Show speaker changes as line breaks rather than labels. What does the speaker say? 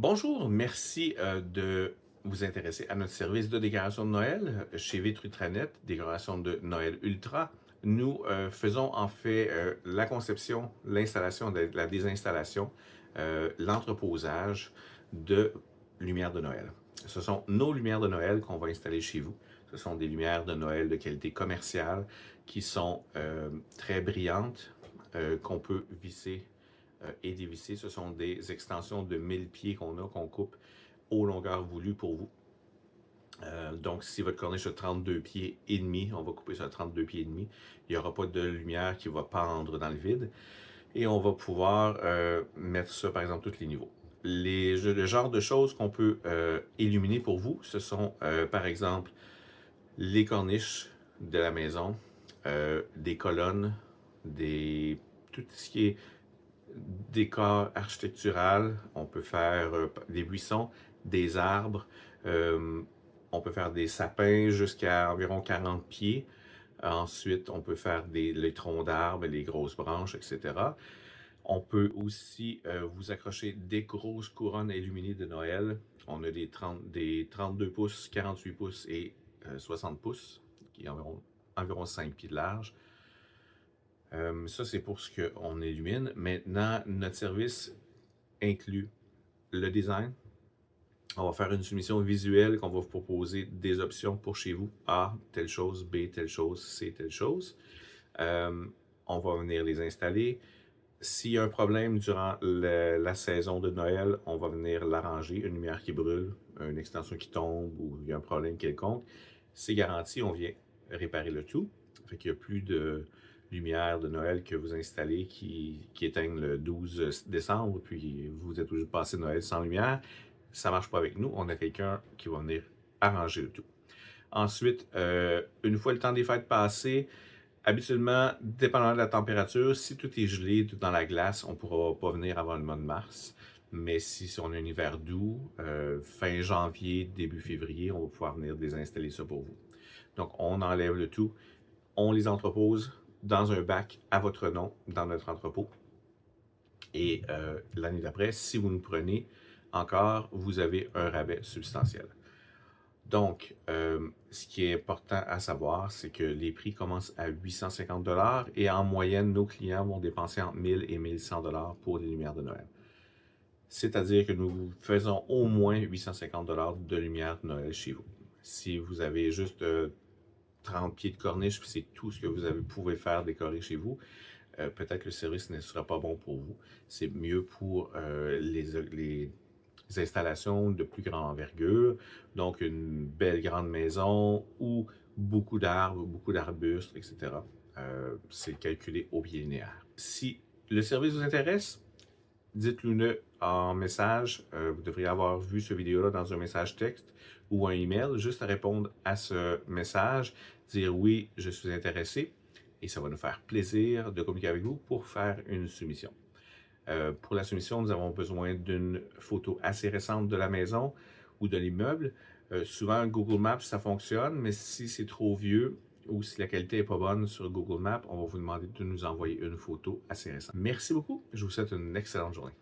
Bonjour, merci de vous intéresser à notre service de décoration de Noël chez Vitrutranet, décoration de Noël Ultra. Nous faisons en fait la conception, l'installation, la désinstallation, l'entreposage de lumières de Noël. Ce sont nos lumières de Noël qu'on va installer chez vous. Ce sont des lumières de Noël de qualité commerciale qui sont très brillantes, qu'on peut visser et dévisser. Ce sont des extensions de 1000 pieds qu'on coupe aux longueurs voulues pour vous. Donc, si votre corniche a 32 pieds et demi, on va couper ça à 32 pieds et demi. Il n'y aura pas de lumière qui va pendre dans le vide. Et on va pouvoir mettre ça, par exemple, tous les niveaux. Le genre de choses qu'on peut illuminer pour vous, ce sont, par exemple, les corniches de la maison, des colonnes, tout ce qui est décor architectural. On peut faire des buissons, des arbres. euh, on peut faire des sapins jusqu'à environ 40 pieds. Ensuite, on peut faire les troncs d'arbres, les grosses branches, etc. On peut aussi vous accrocher des grosses couronnes illuminées de Noël. On a des 32 pouces, 48 pouces et 60 pouces, qui est environ 5 pieds de large. Ça, c'est pour ce qu'on illumine. Maintenant, notre service inclut le design. On va faire une soumission visuelle qu'on va vous proposer des options pour chez vous. A, telle chose, B, telle chose, C, telle chose. Euh, on va venir les installer. S'il y a un problème durant la saison de Noël, on va venir l'arranger. Une lumière qui brûle, une extension qui tombe ou il y a un problème quelconque. C'est garanti, on vient réparer le tout. Fait qu'il n'y a plus de lumière de Noël que vous installez qui éteignent le 12 décembre, puis vous êtes obligé de passer Noël sans lumière. Ça ne marche pas avec nous. On a quelqu'un qui va venir arranger le tout. Ensuite, une fois le temps des fêtes passé, habituellement, dépendant de la température, si tout est gelé, tout dans la glace, on ne pourra pas venir avant le mois de mars. Mais si on a un hiver doux, fin janvier, début février, on va pouvoir venir désinstaller ça pour vous. Donc, on enlève le tout, on les entrepose dans un bac à votre nom dans notre entrepôt. Et l'année d'après, si vous nous prenez encore, vous avez un rabais substantiel. Donc, ce qui est important à savoir, c'est que les prix commencent à 850 et en moyenne, nos clients vont dépenser entre 1000 et 1100 pour les lumières de Noël. C'est-à-dire que nous faisons au moins 850 de lumière de Noël chez vous. Si vous avez juste 30 pieds de corniche, puis c'est tout ce que pouvez faire décorer chez vous, peut-être que le service ne sera pas bon pour vous. C'est mieux pour les installations de plus grande envergure, donc une belle grande maison ou beaucoup d'arbres, beaucoup d'arbustes, etc. C'est calculé au pied linéaire. Si le service vous intéresse, dites-le-nous en message. Vous devriez avoir vu ce vidéo-là dans un message texte ou un email. Juste à répondre à ce message, dire oui, je suis intéressé. Et ça va nous faire plaisir de communiquer avec vous pour faire une soumission. Pour la soumission, nous avons besoin d'une photo assez récente de la maison ou de l'immeuble. Souvent, Google Maps, ça fonctionne, mais si c'est trop vieux ou si la qualité n'est pas bonne sur Google Maps, on va vous demander de nous envoyer une photo assez récente. Merci beaucoup. Je vous souhaite une excellente journée.